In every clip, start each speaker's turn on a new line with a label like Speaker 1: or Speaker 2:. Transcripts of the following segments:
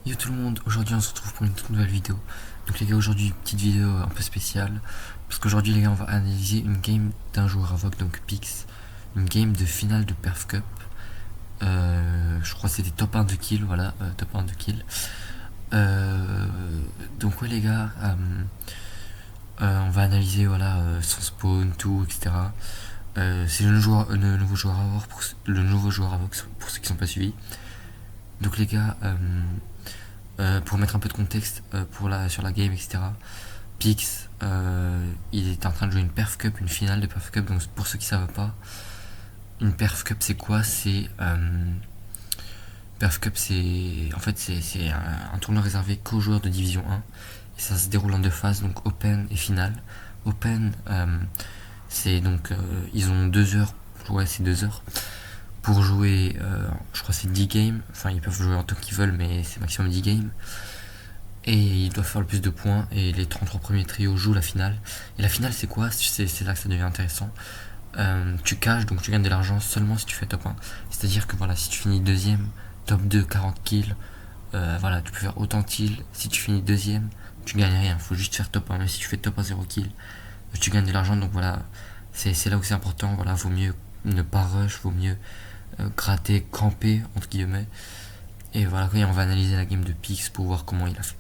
Speaker 1: Yo tout le monde, aujourd'hui on se retrouve pour une toute nouvelle vidéo. Donc les gars, aujourd'hui petite vidéo un peu spéciale, parce qu'aujourd'hui les gars on va analyser une game d'un joueur Avoc, donc Pix, une game de finale de Perf Cup. Je crois que c'était top 1 de kill, voilà, top 1 de kill. Donc ouais les gars, on va analyser voilà son spawn, tout, etc. C'est le nouveau joueur Avoc pour ceux qui sont pas suivis. Donc les gars, pour mettre un peu de contexte sur la game, etc. Pix, il est en train de jouer une Perf Cup, une finale de Perf Cup. Donc pour ceux qui savent pas, une Perf Cup c'est quoi? C'est Perf Cup, c'est en fait c'est un tournoi réservé qu'aux joueurs de Division 1 et ça se déroule en deux phases, donc Open et finale. Open, c'est donc ils ont 2 heures, ouais c'est 2 heures pour jouer, je crois que c'est 10 games, enfin ils peuvent jouer en tant qu'ils veulent mais c'est maximum 10 games. Et ils doivent faire le plus de points et les 33 premiers trios jouent la finale. Et la finale c'est quoi? C'est là que ça devient intéressant. Tu caches, donc tu gagnes de l'argent seulement si tu fais top 1. C'est-à-dire que voilà, si tu finis deuxième, top 2, 40 kills, voilà, tu peux faire autant de kills. Si tu finis deuxième, tu gagnes rien, faut juste faire top 1. Mais si tu fais top 1, 0 kills, tu gagnes de l'argent. Donc voilà, c'est là où c'est important. Voilà, vaut mieux ne pas rush, vaut mieux gratter, camper, entre guillemets. Et voilà, on va analyser la game de Pix pour voir comment il a fait.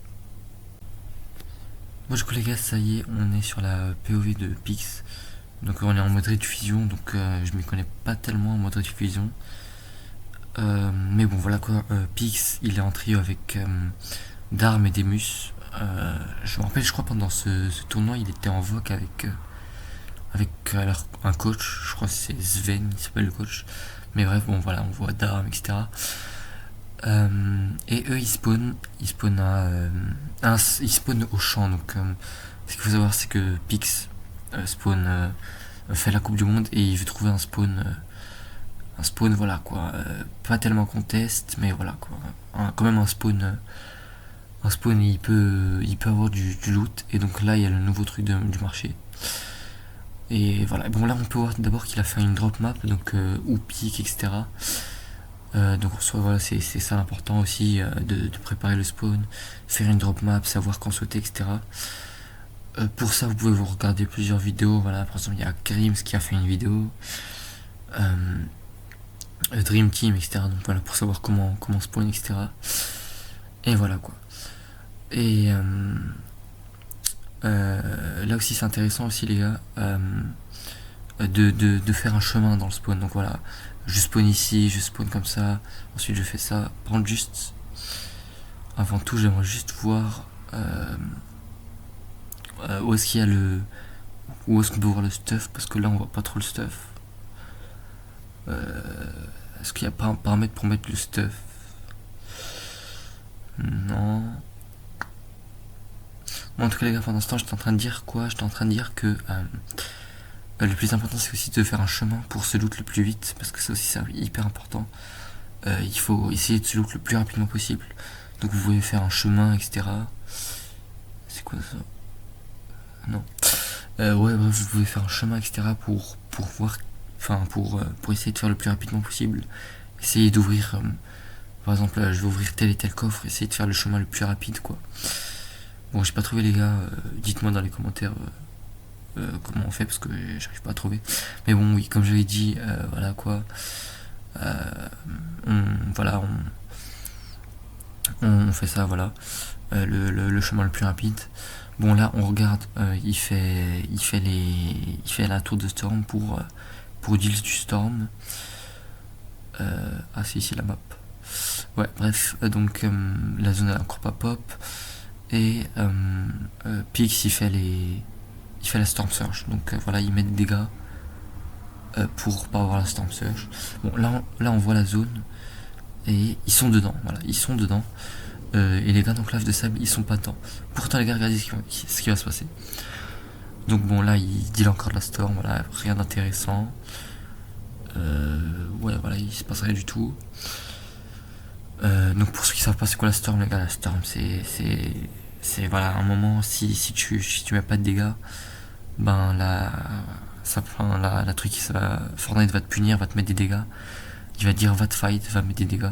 Speaker 1: Bon du coup les gars, ça y est, on est sur la POV de Pix. Donc on est en mode rediffusion, donc je m'y connais pas tellement en mode rediffusion. Mais bon voilà quoi, Pix il est en trio avec Darm et Demus. Je me rappelle, je crois pendant ce tournoi il était en voc avec un coach, je crois que c'est Sven, il s'appelle le coach. Mais bref, bon voilà, on voit Darm, etc. Et eux ils spawnent ils spawnent au champ. Donc ce qu'il faut savoir c'est que Pix spawn fait la Coupe du Monde et il veut trouver un spawn voilà quoi, pas tellement contest mais voilà quoi, quand même un spawn il peut avoir du loot. Et donc là il y a le nouveau truc du marché. Et voilà, bon là on peut voir d'abord qu'il a fait une drop map, donc où pique, etc. Donc en soi voilà, c'est ça l'important aussi, de préparer le spawn, faire une drop map, savoir quand sauter, etc. Pour ça vous pouvez vous regarder plusieurs vidéos, voilà, par exemple il y a Grims qui a fait une vidéo, Dream Team, etc. Donc voilà, pour savoir comment spawn, etc. Et voilà quoi. Et là aussi c'est intéressant aussi les gars, de faire un chemin dans le spawn. Donc voilà, je spawn ici, je spawn comme ça, ensuite je fais ça. Prendre juste, avant tout j'aimerais juste voir où est-ce qu'il y a où est-ce qu'on peut voir le stuff, parce que là on voit pas trop le stuff. Est-ce qu'il y a pas un paramètre pour mettre le stuff? Non. Bon, en tout cas les gars, pendant ce temps j'étais en train de dire quoi? J'étais en train de dire que le plus important c'est aussi de faire un chemin pour se loot le plus vite, parce que ça aussi c'est hyper important. Il faut essayer de se loot le plus rapidement possible. Donc vous pouvez faire un chemin, etc. C'est quoi ça? Non. Ouais, bref, vous pouvez faire un chemin, etc. pour voir, enfin pour essayer de faire le plus rapidement possible. Essayez d'ouvrir, par exemple, je vais ouvrir tel et tel coffre, essayez de faire le chemin le plus rapide, quoi. Bon, j'ai pas trouvé les gars, dites-moi dans les commentaires comment on fait, parce que j'arrive pas à trouver. Mais bon, oui, comme j'avais dit, voilà quoi. Voilà, on fait ça, voilà. Le chemin le plus rapide. Bon là on regarde, il fait la tour de Storm pour deal du Storm. Ah c'est ici la map. Ouais bref, donc la zone est encore pas pop. Et Pix il fait la Storm Surge. Donc voilà, il met des dégâts pour pas avoir la Storm Surge. Bon là on voit la zone et ils sont dedans, voilà, ils sont dedans. Et les gars donc lave de sable ils sont pas dedans. Pourtant les gars, regardez ce qui va se passer. Donc bon là il deal encore de la storm, voilà, rien d'intéressant. Ouais voilà, il se passe rien du tout. Donc pour ceux qui savent pas c'est quoi la storm les gars, la storm c'est voilà, un moment si tu mets pas de dégâts, ben la truc Fortnite va te punir, va te mettre des dégâts. Il va te dire va te fight, va mettre des dégâts.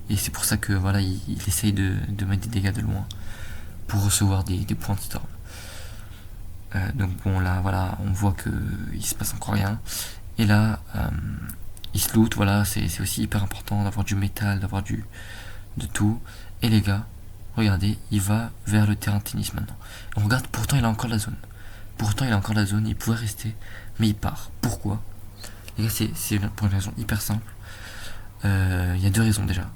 Speaker 1: Et c'est pour ça que voilà, il essaye de mettre des dégâts de loin pour recevoir des points de storm. Donc bon, là voilà, on voit que il se passe encore rien. Et là, il se loot, voilà, c'est aussi hyper important d'avoir du métal, d'avoir de tout. Et les gars, regardez, il va vers le terrain de tennis maintenant. On regarde, pourtant il a encore la zone. Il pouvait rester, mais il part. Pourquoi? Les gars, c'est pour une raison hyper simple. Il y a deux raisons déjà.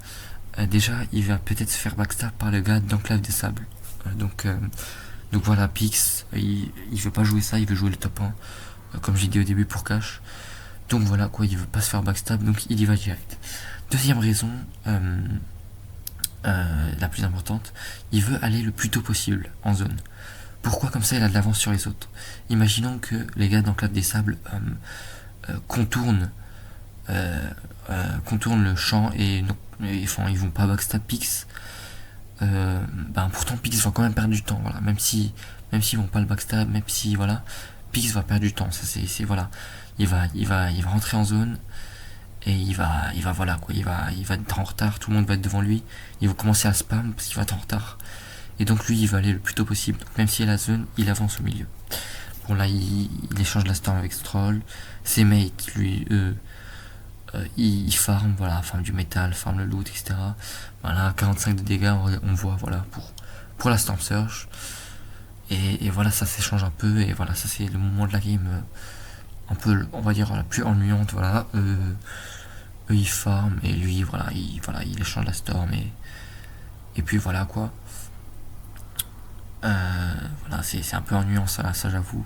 Speaker 1: Déjà, il va peut-être se faire backstab par le gars d'Enclave des Sables. Donc voilà, Pix, il veut pas jouer ça, il veut jouer le top 1, comme j'ai dit au début pour cash. Donc voilà quoi, il veut pas se faire backstab, donc il y va direct. Deuxième raison, la plus importante, il veut aller le plus tôt possible en zone. Pourquoi? Comme ça il a de l'avance sur les autres. Imaginons que les gars d'Enclave des Sables contournent le champ et enfin ils vont pas backstab Pix. Pourtant Pix va quand même perdre du temps, voilà, même s'ils vont pas le backstab, même si voilà, Pix va perdre du temps, ça c'est voilà, il va rentrer en zone et il va voilà quoi, il va être en retard, tout le monde va être devant lui, il va commencer à spam parce qu'il va être en retard et donc lui il va aller le plus tôt possible, donc même s'il a la zone, il avance au milieu. Bon là il échange la storm avec Stroll, ses mates lui il farm, voilà, farm du métal, farm le loot, etc. Voilà, 45 de dégâts, on voit, voilà, pour la Storm Surge. Et voilà, ça s'échange un peu, et voilà, ça c'est le moment de la game un peu, on va dire, la plus ennuyante, voilà. Eux, ils farm, et lui, voilà, il échange la Storm, et puis voilà, quoi. Voilà, c'est un peu ennuyant, ça j'avoue.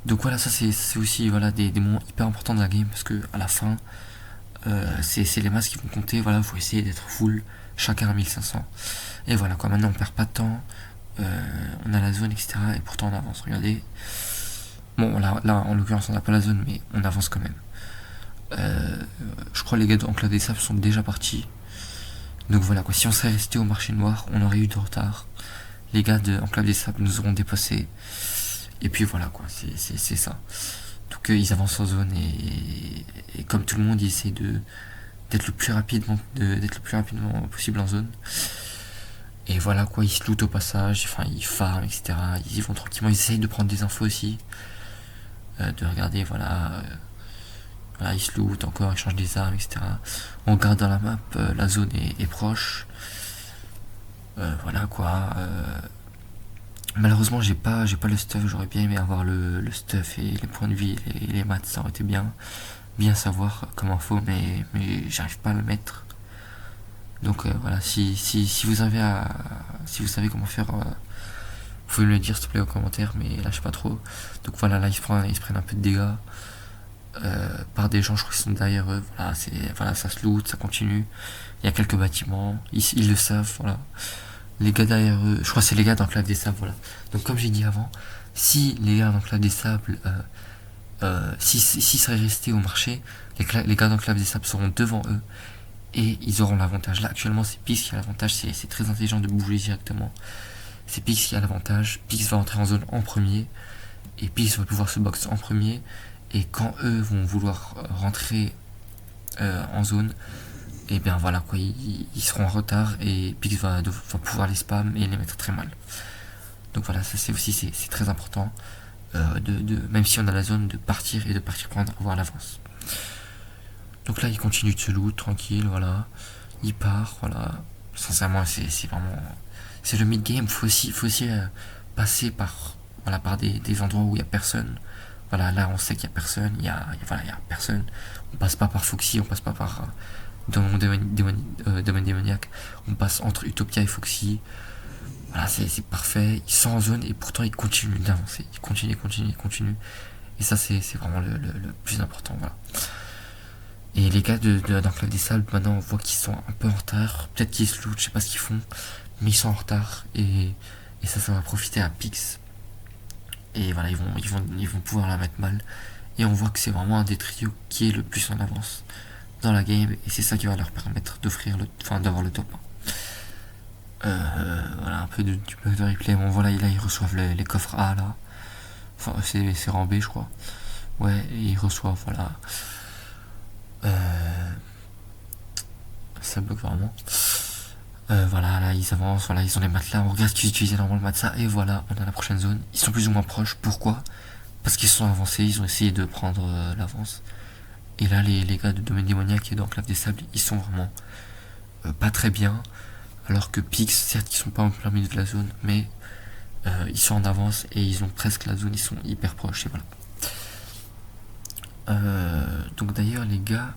Speaker 1: Donc voilà, ça c'est aussi voilà, des moments hyper importants de la game, parce que à la fin, c'est les masses qui vont compter, voilà, faut essayer d'être full, chacun à 1500. Et voilà, quoi, maintenant on perd pas de temps, on a la zone, etc. Et pourtant on avance, regardez. Bon, là en l'occurrence on n'a pas la zone, mais on avance quand même. Je crois les gars d'Enclave des Sables sont déjà partis. Donc voilà, quoi, si on serait resté au marché noir, on aurait eu de retard. Les gars d'Enclave des Sables nous auront dépassé. Et puis voilà, quoi, c'est ça. Donc ils avancent en zone et comme tout le monde, ils essaient d'être le plus rapidement possible en zone. Et voilà quoi, ils se lootent au passage, enfin ils farment, etc. Ils y vont tranquillement, ils essayent de prendre des infos aussi, de regarder, voilà, voilà, ils se lootent encore, ils changent des armes, etc. On regarde dans la map, la zone est proche. Voilà quoi. Malheureusement j'ai pas le stuff, j'aurais bien aimé avoir le stuff et les points de vie et les maths, ça aurait été bien savoir comme info, mais j'arrive pas à le mettre. Donc voilà, si vous si vous savez comment faire, vous pouvez me le dire s'il te plaît aux commentaires, mais là je sais pas trop. Donc voilà, là ils se prennent un peu de dégâts par des gens, je crois qu'ils sont derrière eux. Voilà, ça se loot, ça continue. Il y a quelques bâtiments, ils le savent, voilà. Les gars derrière eux, je crois que c'est les gars d'Enclave des Sables, voilà. Donc comme j'ai dit avant, si les gars d'Enclave des Sables, s'ils seraient restés au marché, les gars d'Enclave des Sables seront devant eux et ils auront l'avantage. Là actuellement c'est Pix qui a l'avantage, c'est très intelligent de bouger directement. C'est Pix qui a l'avantage, Pix va entrer en zone en premier et Pix va pouvoir se box en premier, et quand eux vont vouloir rentrer en zone, et bien voilà quoi, ils seront en retard et Pix va pouvoir les spam et les mettre très mal. Donc voilà, ça c'est très important, même si on a la zone, de partir prendre, avoir l'avance. Donc là il continue de se loot tranquille, voilà, il part, voilà. Sincèrement c'est vraiment, c'est le mid game, faut aussi passer par des endroits où il y a personne. Voilà, là on sait qu'il y a personne, il y a personne. On passe pas par Foxy, on passe pas par domaine démoniaque, on passe entre Utopia et Foxy. Voilà, c'est parfait, ils sont en zone et pourtant ils continuent d'avancer, ils continuent. Et ça c'est vraiment le plus important, voilà. Et les gars d'Enclave des Sables, maintenant on voit qu'ils sont un peu en retard, peut-être qu'ils se lootent, je sais pas ce qu'ils font, mais ils sont en retard et ça va profiter à Pix. Et voilà, ils vont pouvoir la mettre mal. Et on voit que c'est vraiment un des trios qui est le plus en avance dans la game. Et c'est ça qui va leur permettre d'avoir le top 1. Voilà, un peu du bug de replay. Bon voilà, là ils reçoivent les coffres A là. Enfin c'est rang B je crois. Ouais, et ils reçoivent, voilà. ça bug vraiment. Voilà, là ils avancent, voilà, ils ont les matelas, on regarde qu'ils utilisaient normalement le matelas, et voilà, on a la prochaine zone. Ils sont plus ou moins proches, pourquoi? Parce qu'ils sont avancés, ils ont essayé de prendre l'avance. Et là, les gars de Domaine Démoniaque et d'Enclave des Sables, ils sont vraiment pas très bien. Alors que Pix, certes, ils sont pas en plein milieu de la zone, mais ils sont en avance et ils ont presque la zone, ils sont hyper proches, et voilà. Donc d'ailleurs, les gars,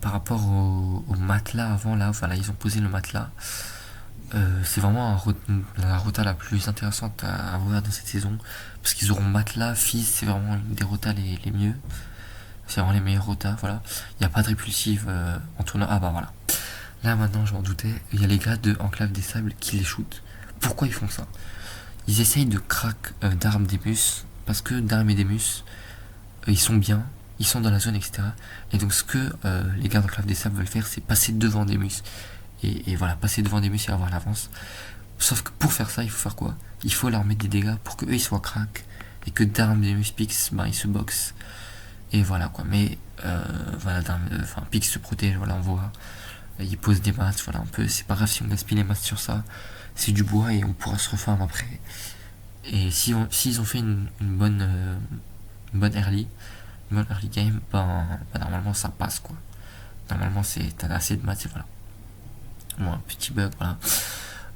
Speaker 1: par rapport au matelas avant, là, voilà, ils ont posé le matelas. C'est vraiment la rota la plus intéressante à voir dans cette saison. Parce qu'ils auront matelas, fils, c'est vraiment une des rotas les mieux. C'est vraiment les meilleurs rotas, voilà. Il n'y a pas de répulsive en tournant. Ah bah voilà. Là maintenant, je m'en doutais, il y a les gars de Enclave des Sables qui les shootent. Pourquoi ils font ça? Ils essayent de crack d'armes Demus, parce que d'armes et Demus, ils sont bien, ils sont dans la zone, etc. Et donc ce que les gars d'Enclave des Sables veulent faire, c'est passer devant Demus. Et voilà, passer devant Demus et avoir l'avance. Sauf que pour faire ça, il faut faire quoi? Il faut leur mettre des dégâts pour qu'eux ils soient crack, et que d'armes Demus Pix, ben ils se boxent. Et voilà quoi, mais voilà, enfin Pix se protège, voilà, on voit. Il pose des maths, voilà, un peu, c'est pas grave si on gaspille les maths sur ça. C'est du bois et on pourra se refarm après. Et s'ils ont fait une bonne une bonne early game, ben normalement ça passe quoi. Normalement t'as assez de maths et voilà. Bon, un petit bug, voilà.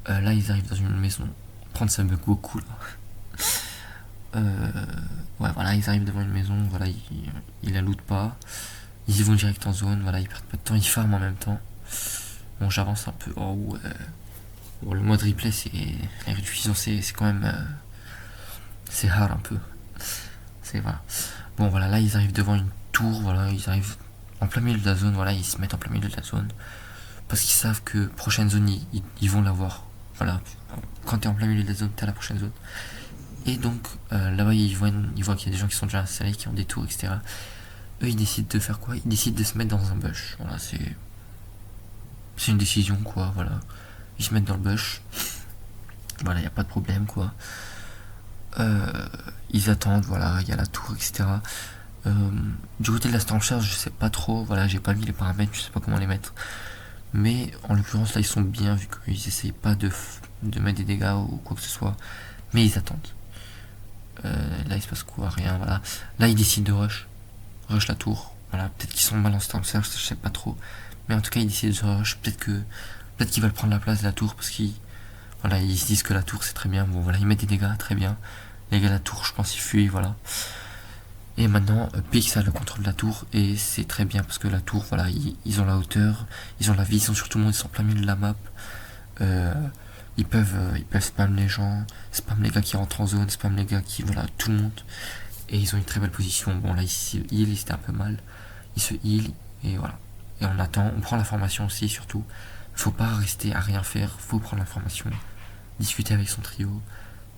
Speaker 1: Là ils arrivent dans une maison. Prendre ça bug beaucoup là. Ouais, voilà, ils arrivent devant une maison, voilà, ils la lootent pas. Ils y vont direct en zone, voilà, ils perdent pas de temps, ils farment en même temps. Bon, j'avance un peu. Oh, ouais. Bon, le mode replay, la rediffusion, c'est quand même. C'est hard un peu. C'est voilà. Bon, voilà, là, ils arrivent devant une tour, voilà, ils arrivent en plein milieu de la zone, voilà, ils se mettent en plein milieu de la zone. Parce qu'ils savent que prochaine zone, ils vont l'avoir. Voilà, quand t'es en plein milieu de la zone, t'as la prochaine zone. Et donc, là-bas, ils voient qu'il y a des gens qui sont déjà installés, qui ont des tours, etc. Eux, ils décident de faire quoi? Ils décident de se mettre dans un bush. Voilà, c'est une décision, quoi, voilà. Ils se mettent dans le bush. Voilà, il n'y a pas de problème, quoi. Ils attendent, voilà, il y a la tour, etc. Du côté de la Stormcharge, je sais pas trop, voilà, j'ai pas mis les paramètres, je sais pas comment les mettre. Mais en l'occurrence, là, ils sont bien, vu qu'ils essayent pas de mettre des dégâts ou quoi que ce soit. Mais ils attendent. Là, il se passe quoi? Rien, voilà. Là, ils décident de rush la tour. Voilà, peut-être qu'ils sont mal en Stormcharge, je sais pas trop. Mais en tout cas, ils décident de rush. Peut-être qu'ils veulent prendre la place de la tour parce qu'ils voilà, ils se disent que la tour c'est très bien. Bon, voilà, ils mettent des dégâts, très bien. Les gars, la tour, je pense, ils fuient, voilà. Et maintenant, Pix a le contrôle de la tour et c'est très bien parce que la tour, voilà, ils ont la hauteur, ils ont la vision sur tout le monde, ils sont plein milieu de la map. Ils peuvent spam les gens, spam les gars qui rentrent en zone, spam les gars qui, voilà, tout le monde. Et ils ont une très belle position. Bon, là, ici, il c'était un peu mal. Ils se heal et voilà. Et on attend, on prend l'information aussi, surtout. Faut pas rester à rien faire, faut prendre l'information, discuter avec son trio,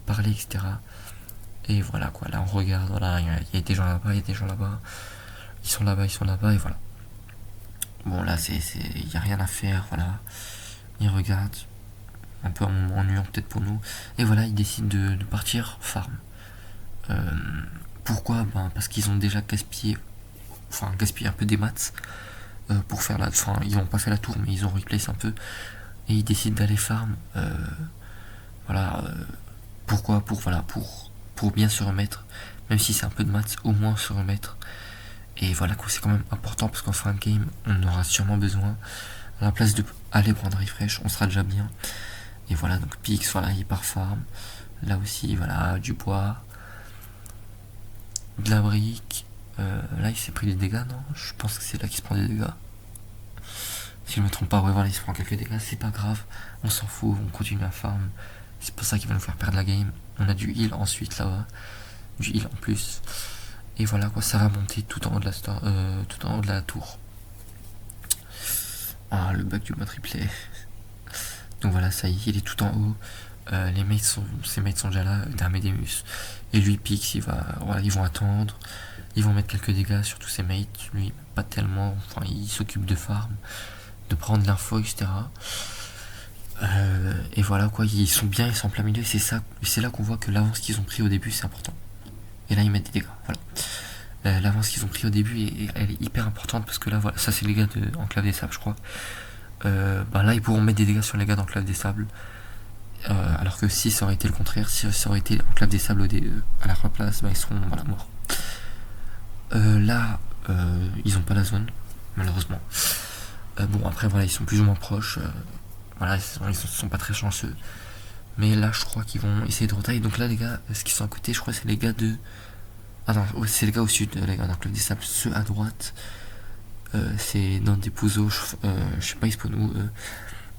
Speaker 1: parler, etc. Et voilà quoi, là on regarde, voilà, il y a des gens là-bas, il y a des gens là-bas, ils sont là-bas, et voilà. Bon là, il n'y a rien à faire, voilà. Ils regardent, un peu ennuyant peut-être pour nous. Et voilà, ils décident de partir farm. Pourquoi? Ben, parce qu'ils ont déjà gaspillé un peu des maths pour faire la... Enfin, ils n'ont pas fait la tour, mais ils ont replace un peu. Et ils décident d'aller farm. Voilà. Pourquoi? Pour bien se remettre. Même si c'est un peu de maths, au moins se remettre. Et voilà, c'est quand même important parce qu'en fin de game, on aura sûrement besoin. À la place de aller prendre refresh, on sera déjà bien. Et voilà, donc Pix, voilà, il part farm. Là aussi, voilà, du bois, de la brique. Là, il s'est pris des dégâts, non? Je pense que c'est là qu'il se prend des dégâts. Si je me trompe pas, ouais, voilà, il se prend quelques dégâts, c'est pas grave. On s'en fout, on continue à farm. C'est pour ça qu'il va nous faire perdre la game. On a du heal ensuite là-bas. Du heal en plus. Et voilà quoi, ça va monter tout en haut de tout en haut de la tour. Ah, le bug du mode replay. Donc voilà, ça y est, il est tout en haut. Ses mates sont déjà là, Darmedemus. Et lui, Pix, voilà, ils vont attendre. Ils vont mettre quelques dégâts sur tous ses mates. Lui, pas tellement. Enfin, il s'occupe de farm, de prendre l'info, etc. Et voilà quoi, ils sont bien, ils sont en plein milieu. C'est là qu'on voit que l'avance qu'ils ont pris au début, c'est important. Et là, ils mettent des dégâts, voilà. L'avance qu'ils ont pris au début, elle est hyper importante parce que là, voilà, ça c'est les gars de Enclave des Sables, je crois. Là, ils pourront mettre des dégâts sur les gars d'Enclave des Sables. Alors que si ça aurait été le contraire, si ça aurait été Enclave des Sables à la place, ils seront morts. Là, ils ont pas la zone, malheureusement. Après, voilà, ils sont plus ou moins proches. Ils sont pas très chanceux. Mais là, je crois qu'ils vont essayer de retailler. Donc là, les gars, ce qui sont à côté, je crois, c'est les gars de. Ah non, c'est les gars au sud, les gars d'Enclave des Sables. Ceux à droite, c'est dans des pouzeaux. Je sais pas, ils spawnent où.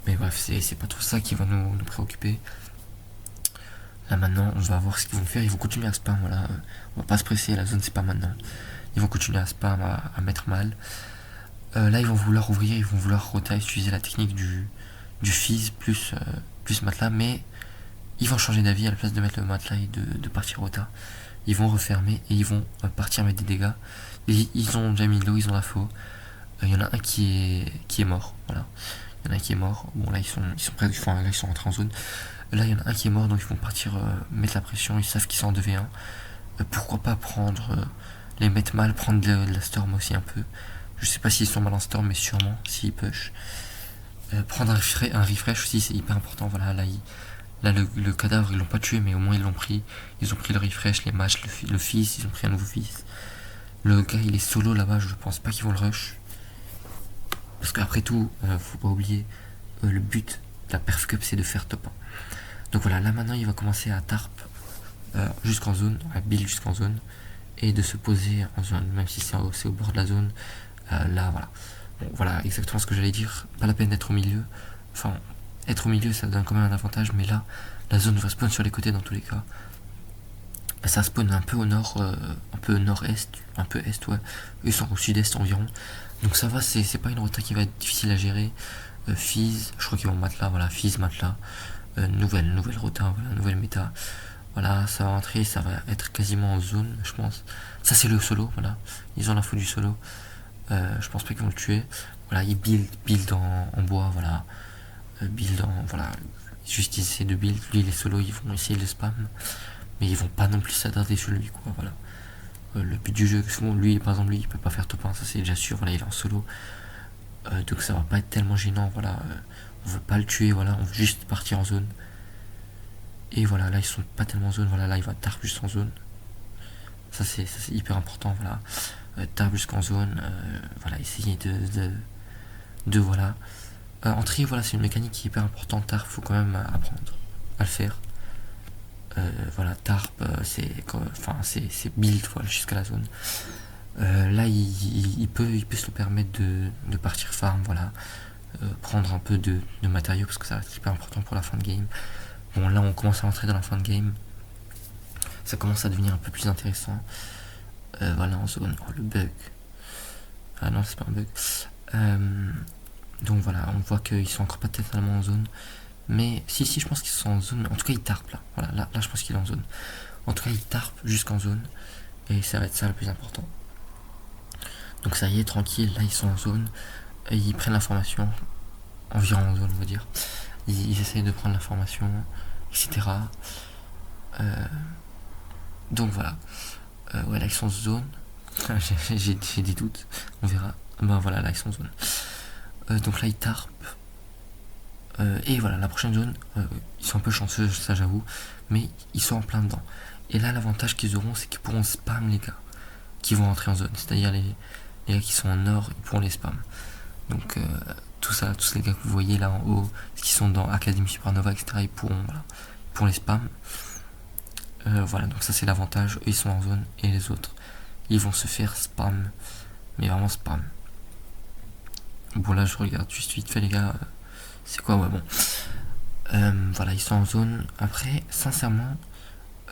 Speaker 1: Mais bref, c'est pas tout ça qui va nous préoccuper. Là maintenant, on va voir ce qu'ils vont faire. Ils vont continuer à spam, voilà. On va pas se presser, la zone c'est pas maintenant. Ils vont continuer à spam, à mettre mal. Là, ils vont vouloir ouvrir, ils vont vouloir utiliser la technique du fizz plus matelas, mais ils vont changer d'avis à la place de mettre le matelas et de partir rota. Ils vont refermer et ils vont partir mettre des dégâts. Ils ont déjà mis l'eau, ils ont la faux. Il y en a un qui est mort, voilà. Il y en a un qui est mort. Bon, là, ils sont prêts, là, ils sont rentrés en zone. Là, il y en a un qui est mort, donc ils vont partir mettre la pression. Ils savent qu'ils sont en 2v1. Pourquoi pas prendre les mettre mal, prendre de la storm aussi un peu. Je sais pas s'ils sont mal en storm, mais sûrement, s'ils push. Prendre un refresh aussi, c'est hyper important. Voilà, là le cadavre, ils l'ont pas tué, mais au moins ils l'ont pris. Ils ont pris le refresh, les matchs, le fils, ils ont pris un nouveau fils. Le gars, il est solo là-bas, je pense pas qu'ils vont le rush. Parce qu'après tout, faut pas oublier, le but de la perf cup, c'est de faire top 1. Donc voilà, là maintenant, il va commencer à tarp jusqu'en zone, à build jusqu'en zone, et de se poser en zone, même si c'est au bord de la zone. Là, voilà. Bon, voilà exactement ce que j'allais dire. Pas la peine d'être au milieu. Enfin, être au milieu, ça donne quand même un avantage, mais là, la zone va spawn sur les côtés dans tous les cas. Ça spawn un peu au nord, un peu nord-est, un peu est, ouais. Eux, ils sont au sud-est environ. Donc ça va, c'est pas une rota qui va être difficile à gérer. Fizz, je crois qu'ils vont matelas, voilà, Fizz, matelas. Nouvelle rota, voilà, nouvelle méta. Voilà, ça va entrer, ça va être quasiment en zone, je pense. Ça, c'est le solo, voilà. Ils ont l'info du solo. Je pense pas qu'ils vont le tuer. Voilà, ils build en bois, voilà. Voilà. Juste ils essaient de build. Lui, les solos, ils vont essayer de spam. Mais ils vont pas non plus s'attarder sur lui, quoi, voilà. Le but du jeu, lui, par exemple, lui, il peut pas faire top 1, ça c'est déjà sûr, voilà, il est en solo. Donc ça va pas être tellement gênant, voilà. On veut pas le tuer, voilà, on veut juste partir en zone. Et voilà, là ils sont pas tellement en zone, voilà, là il va tard juste en zone. Ça c'est hyper important, voilà. Tard jusqu'en zone, voilà, essayer de voilà. Entrer, voilà, c'est une mécanique qui est hyper importante, tard, faut quand même apprendre à le faire. Voilà, tarp, c'est build, voilà, jusqu'à la zone. Là, il peut se le permettre de partir farm, voilà. Prendre un peu de matériaux parce que ça c'est hyper important pour la fin de game. Bon, là on commence à entrer dans la fin de game, ça commence à devenir un peu plus intéressant. Voilà, en zone. Oh, le bug, ah non, c'est pas un bug. Donc voilà, on voit qu'ils sont encore pas totalement en zone, mais si je pense qu'ils sont en zone. En tout cas ils tarpent là, voilà, là je pense qu'il est en zone. En tout cas ils tarpent jusqu'en zone, et ça va être ça le plus important. Donc ça y est, tranquille, là ils sont en zone. Ils prennent l'information, environ en zone on va dire. Ils essayent de prendre l'information, etc. Donc voilà. Ouais, là ils sont en zone. J'ai des doutes, on verra. Ben voilà, là ils sont en zone. Donc là ils tarpent. Et voilà, la prochaine zone, ils sont un peu chanceux, ça j'avoue, mais ils sont en plein dedans. Et là l'avantage qu'ils auront, c'est qu'ils pourront spam les gars qui vont entrer en zone. C'est-à-dire les gars qui sont en nord, ils pourront les spam. Donc tous les gars que vous voyez là en haut, qui sont dans Academy Supernova, etc., ils pourront les spam. Voilà, donc ça c'est l'avantage. Eux ils sont en zone et les autres, ils vont se faire spam, mais vraiment spam. Bon là je regarde juste vite fait les gars, c'est quoi, ouais bon. Voilà, ils sont en zone. Après, sincèrement,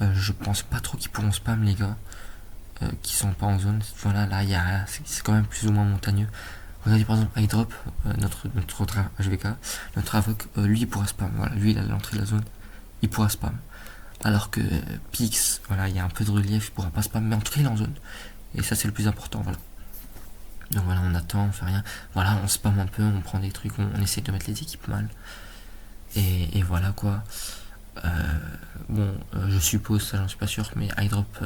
Speaker 1: je pense pas trop qu'ils pourront spam les gars qui sont pas en zone. Voilà, là c'est quand même plus ou moins montagneux. Regardez par exemple iDrop, notre autre HVK, notre Avoc, lui il pourra spam. Voilà, lui il a l'entrée de la zone, il pourra spam. Alors que Pix, voilà, il y a un peu de relief, il pourra pas spam, mais en tout cas il est en zone. Et ça c'est le plus important, voilà. Donc voilà, on attend, on fait rien. Voilà, on spam un peu, on prend des trucs, on essaie de mettre les équipes mal. Et voilà quoi. Je suppose, ça j'en suis pas sûr, mais iDrop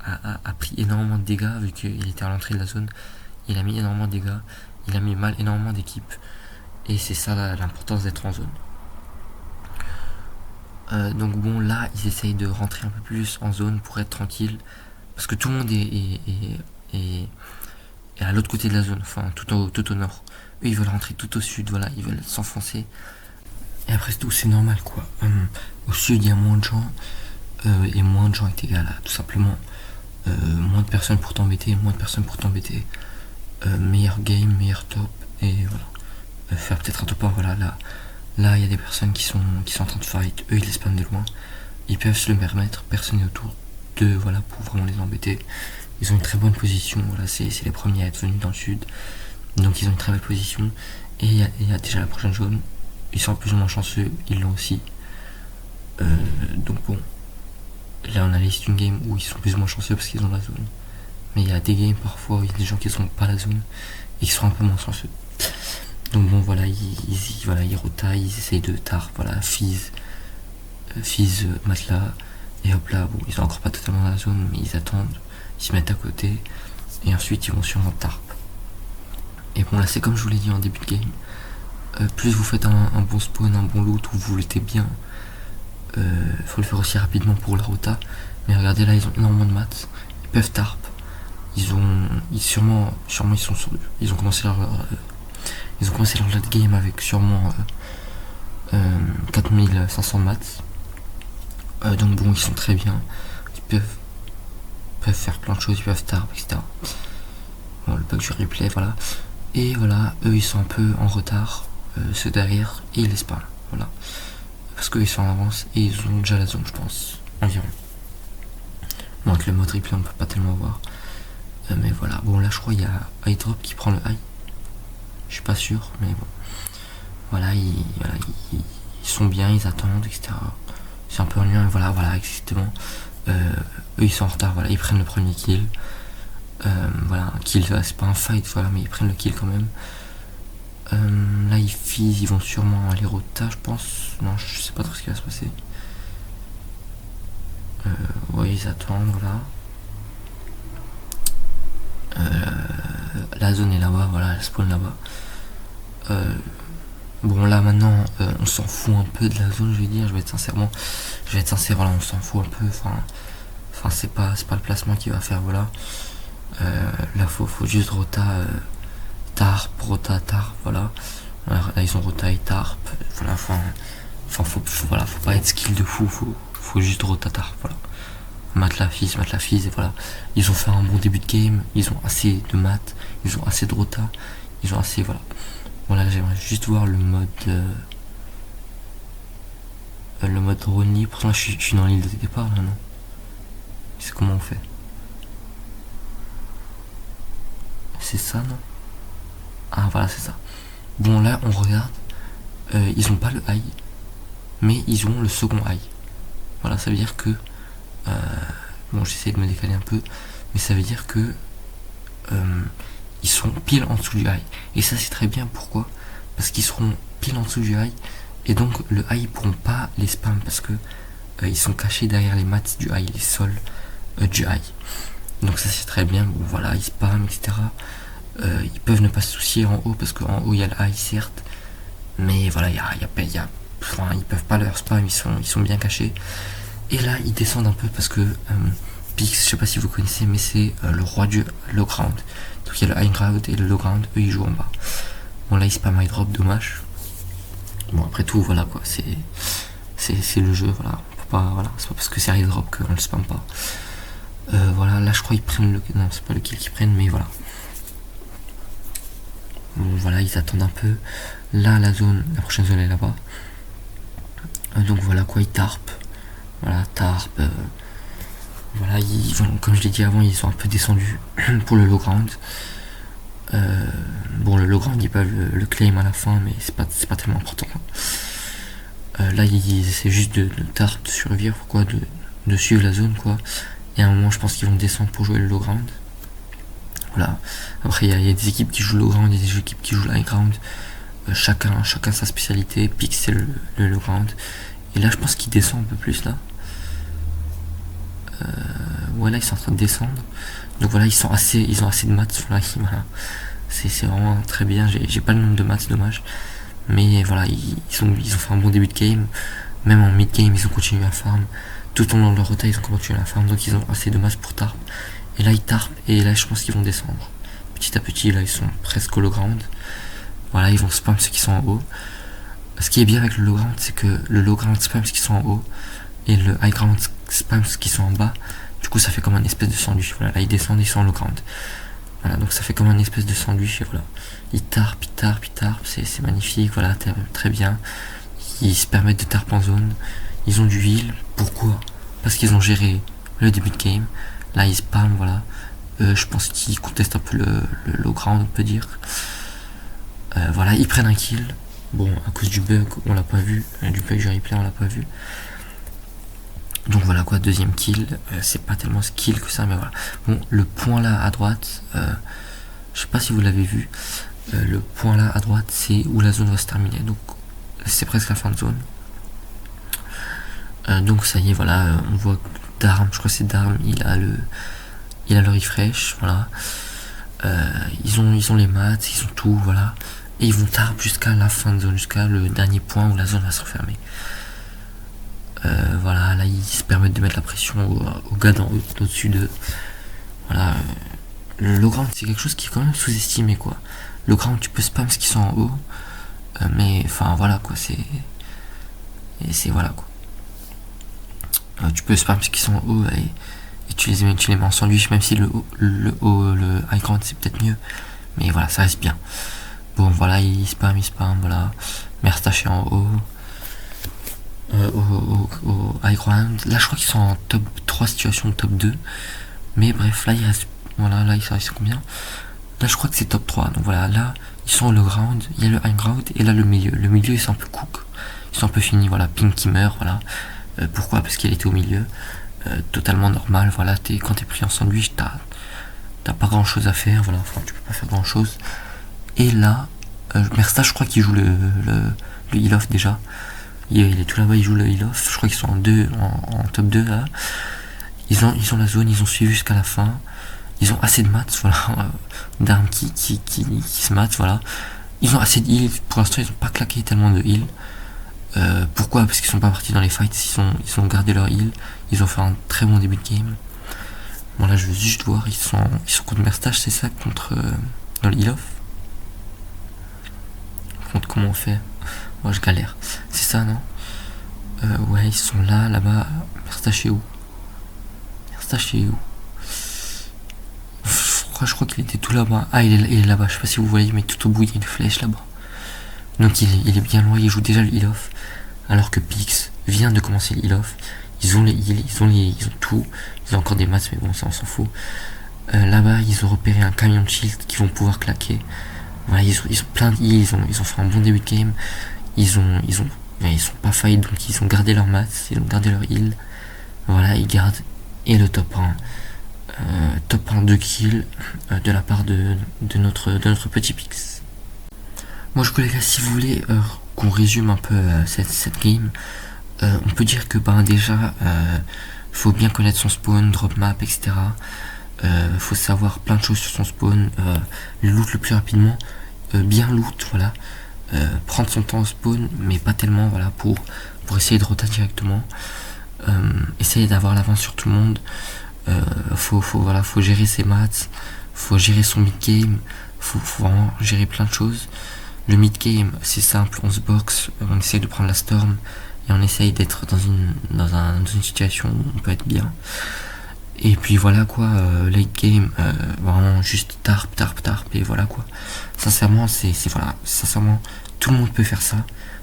Speaker 1: a pris énormément de dégâts vu qu'il était à l'entrée de la zone. Il a mis énormément de dégâts, il a mis mal énormément d'équipes. Et c'est ça l'importance d'être en zone. Donc bon, là ils essayent de rentrer un peu plus en zone pour être tranquille. Parce que tout le monde est à l'autre côté de la zone, enfin tout au nord. Eux ils veulent rentrer tout au sud, voilà, ils veulent s'enfoncer. Et après tout, c'est normal quoi. Au sud il y a moins de gens, et moins de gens est égal à tout simplement moins de personnes pour t'embêter, meilleur game, meilleur top, et voilà. Faire peut-être un top 1, voilà, là il y a des personnes qui sont en train de fight, eux ils les spawnent de loin, ils peuvent se le permettre, personne n'est autour d'eux, voilà, pour vraiment les embêter. Ils ont une très bonne position, voilà, c'est les premiers à être venus dans le sud, donc ils ont une très belle position, et il y a déjà la prochaine zone, ils sont plus ou moins chanceux, ils l'ont aussi. Donc bon, là on a liste une game où ils sont plus ou moins chanceux parce qu'ils ont la zone, mais il y a des games parfois où il y a des gens qui sont pas la zone et qui sont un peu moins chanceux. Donc bon voilà, ils rotaillent, ils essayent de tarp, voilà, Fizz, Matelas, et hop là, bon, ils sont encore pas totalement dans la zone, mais ils attendent, ils se mettent à côté, et ensuite ils vont sûrement tarp. Et bon là c'est comme je vous l'ai dit en début de game, plus vous faites un bon spawn, un bon loot, ou vous lootez bien, faut le faire aussi rapidement pour la rota. Mais regardez là, ils ont énormément de mats, ils peuvent tarp, sûrement ils sont sur, ils ont commencé leur late game avec sûrement 4500 mats. Donc bon, ils sont très bien, ils peuvent faire plein de choses, ils peuvent tarp, etc. Bon, le bug du replay, voilà. Et voilà, eux ils sont un peu en retard, ceux derrière, et ils les spawnent, voilà. Parce qu'eux ils sont en avance et ils ont déjà la zone, je pense, environ. Bon, avec le mode replay on ne peut pas tellement voir. Mais voilà, bon là je crois qu'il y a iDrop qui prend le high. Je suis pas sûr, mais bon. Voilà, ils sont bien, ils attendent, etc. C'est un peu ennuyant, voilà, exactement. Eux ils sont en retard, voilà, ils prennent le premier kill. Voilà, un kill, c'est pas un fight, voilà, mais ils prennent le kill quand même. Là ils vont sûrement aller rota, je pense. Non, je sais pas trop ce qui va se passer. Ouais, ils attendent, voilà. La zone est là-bas, voilà, elle spawn là-bas. Bon là maintenant on s'en fout un peu de la zone, je vais dire, je vais être sincère, voilà, on s'en fout un peu, enfin c'est pas le placement qui va faire, voilà. Là faut juste rota, tarp, voilà. Alors, là ils ont rota et tarp, voilà, faut pas être skill de fou, faut juste rota tarp, voilà. Matelas Fizz, et voilà. Ils ont fait un bon début de game, ils ont assez de maths, ils ont assez de rota, ils ont assez, voilà. Voilà, j'aimerais juste voir le mode Ronnie. Pourtant je suis dans l'île de départ là, non? C'est comment on fait? C'est ça, non? Ah voilà, c'est ça. Bon là on regarde, ils ont pas le high, mais ils ont le second high. Voilà, ça veut dire que bon, j'essaie de me décaler un peu, mais ça veut dire que ils seront pile en dessous du high. Et ça c'est très bien, pourquoi? Parce qu'ils seront pile en dessous du high, et donc le high ils pourront pas les spam parce que ils sont cachés derrière les mats du high, les sols du high. Donc ça c'est très bien, bon voilà, ils spam, etc. Ils peuvent ne pas se soucier en haut parce qu'en haut il y a le high certes, mais voilà, ils peuvent pas leur spam, ils sont bien cachés. Et là ils descendent un peu parce que Pix, je sais pas si vous connaissez, mais c'est le roi du low ground. Donc il y a le high ground et le low ground, eux ils jouent en bas. Bon là ils spam high drop, dommage. Bon après tout voilà quoi, c'est le jeu, voilà. On peut pas, voilà, c'est pas parce que c'est high drop qu'on le spam pas. Voilà, là je crois ils prennent le... Non, c'est pas le kill qu'ils prennent, mais voilà. Bon voilà, ils attendent un peu. Là la prochaine zone est là-bas. Donc voilà quoi, ils tarp. Voilà, tarp. Voilà, comme je l'ai dit avant, ils sont un peu descendus pour le low ground. Bon, le low ground, ils peuvent le claim à la fin, mais c'est pas tellement important. Là, ils essaient juste de tarp, de survivre, quoi, de suivre la zone, quoi. Et à un moment, je pense qu'ils vont descendre pour jouer le low ground. Voilà. Après, il y a des équipes qui jouent le low ground, il y a des équipes qui jouent le high ground. Chacun sa spécialité. Pix, c'est le low ground. Et là, je pense qu'il descend un peu plus, là. ouais, là ils sont en train de descendre. Donc voilà, ils ont assez de maths. Voilà, c'est vraiment très bien. J'ai pas le nombre de maths, dommage. Mais voilà, ils ont fait un bon début de game. Même en mid-game, ils ont continué à farm. Tout au long de leur rota, ils ont continué à farm. Donc ils ont assez de masse pour tarp. Et là, ils tarp. Et là, je pense qu'ils vont descendre. Petit à petit, là, ils sont presque au low ground. Voilà, ils vont spam ceux qui sont en haut. Ce qui est bien avec le low ground, c'est que le low ground spam ceux qui sont en haut. Et le high ground spam ceux qui sont en bas. Du coup, ça fait comme un espèce de sandwich. Voilà, là, ils descendent, ils sont en low ground. Voilà, donc ça fait comme un espèce de sandwich. Et voilà, ils tarp. C'est magnifique. Voilà, très bien. Ils se permettent de tarp en zone. Ils ont du heal. Pourquoi? Parce qu'ils ont géré le début de game. Là, ils spam, voilà. Je pense qu'ils contestent un peu le low ground, on peut dire. Voilà, ils prennent un kill. Bon, à cause du bug, on l'a pas vu. Du bug du replay, on l'a pas vu. Donc voilà quoi, deuxième kill. C'est pas tellement skill que ça, mais voilà. Bon, le point là à droite, je sais pas si vous l'avez vu. Le point là à droite, c'est où la zone va se terminer. Donc c'est presque la fin de zone. Donc ça y est, voilà, on voit Darm, je crois que c'est Darm, il a le refresh, voilà. Ils ont les maths, ils ont tout, voilà. Et ils vont tarp jusqu'à la fin de zone, jusqu'à le dernier point où la zone va se refermer. Voilà, là ils se permettent de mettre la pression aux gars au-dessus d'eux. Voilà. Le low ground, c'est quelque chose qui est quand même sous-estimé, quoi. Le ground, tu peux spam ce qui sont en haut. Mais enfin voilà quoi, c'est voilà quoi. Tu peux spam ce qui sont en haut et tu les mets en sandwich, même si le high ground c'est peut-être mieux, mais voilà, ça reste bien. Bon voilà, il spam, voilà. Merstache est en haut. Au high ground, là je crois qu'ils sont en top 3 situation, top 2, mais bref, là il reste, voilà, là il reste combien? Là je crois que c'est top 3, donc voilà, là ils sont au low ground, il y a le high ground et là le milieu ils sont un peu cook, ils sont un peu finis, voilà. Pink qui meurt, voilà. Pourquoi? Parce qu'elle était au milieu, totalement normal, voilà. Quand t'es pris en sandwich, t'as pas grand chose à faire, voilà, enfin tu peux pas faire grand chose. Et là Mersta, je crois qu'il joue le heal off déjà, il est tout là-bas, il joue le heal off, je crois qu'ils sont en top 2 là. Ils ont la zone, ils ont suivi jusqu'à la fin. Ils ont assez de maths, voilà. D'armes qui se maths, voilà. Ils ont assez de heal. Pour l'instant, ils n'ont pas claqué tellement de heal. Pourquoi? Parce qu'ils sont pas partis dans les fights. Ils ont gardé leur heal. Ils ont fait un très bon début de game. Bon, là, je veux juste voir. Ils sont contre Merstache, c'est ça? Contre. Dans le heal off. Contre comment on fait? Moi, je galère. C'est ça, non? Ouais, ils sont là-bas. Merstache est où? Je crois qu'il était tout là-bas. Ah, il est là-bas, je sais pas si vous voyez, mais tout au bout il y a une flèche là-bas. Donc il est bien loin, il joue déjà le heal off. Alors que Pix vient de commencer le heal off. Ils ont les heals, ils ont tout. Ils ont encore des maths, mais bon, ça on s'en fout. Là-bas, ils ont repéré un camion de shield qui vont pouvoir claquer. Voilà, ils ont plein de heals, ils ont fait un bon début de game. Ils sont pas fight, donc ils ont gardé leur maths, ils ont gardé leur heal. Voilà, ils gardent. Et le top 1. Top 1 2 kills de la part de notre petit Pix. Moi je les gars, si vous voulez qu'on résume un peu cette game, on peut dire que déjà faut bien connaître son spawn, drop map, etc. Faut savoir plein de choses sur son spawn, le loot le plus rapidement, bien loot, voilà. Prendre son temps au spawn, mais pas tellement, voilà, pour essayer de roter directement. Essayer d'avoir l'avance sur tout le monde. Faut gérer ses maths, faut gérer son mid game, faut vraiment gérer plein de choses. Le mid game, c'est simple, on se boxe, on essaye de prendre la storm et on essaye d'être dans une situation où on peut être bien. Et puis voilà quoi, late game, vraiment juste tarp et voilà quoi. Sincèrement, sincèrement, tout le monde peut faire ça.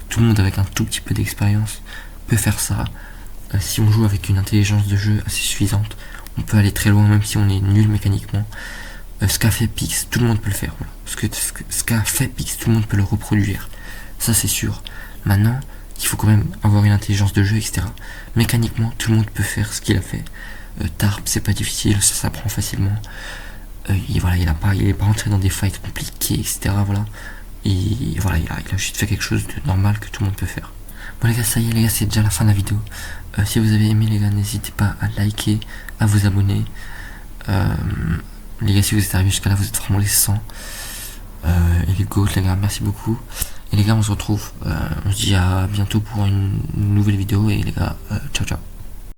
Speaker 1: Tout le monde avec un tout petit peu d'expérience peut faire ça. Si on joue avec une intelligence de jeu assez suffisante, on peut aller très loin même si on est nul mécaniquement. Ce qu'a fait Pix, tout le monde peut le faire. Voilà. Ce qu'a fait Pix, tout le monde peut le reproduire. Ça c'est sûr. Maintenant, il faut quand même avoir une intelligence de jeu, etc. Mécaniquement, tout le monde peut faire ce qu'il a fait. Tarp, c'est pas difficile, ça s'apprend facilement. Il est pas rentré dans des fights compliqués, etc. Voilà. Et voilà, il a juste fait quelque chose de normal que tout le monde peut faire. Bon les gars, ça y est les gars, c'est déjà la fin de la vidéo. Si vous avez aimé les gars, n'hésitez pas à liker, à vous abonner. Les gars, si vous êtes arrivés jusqu'à là, vous êtes vraiment les 100. Et les GOAT les gars, merci beaucoup. Et les gars, on se retrouve, on se dit à bientôt pour une nouvelle vidéo. Et les gars, ciao ciao.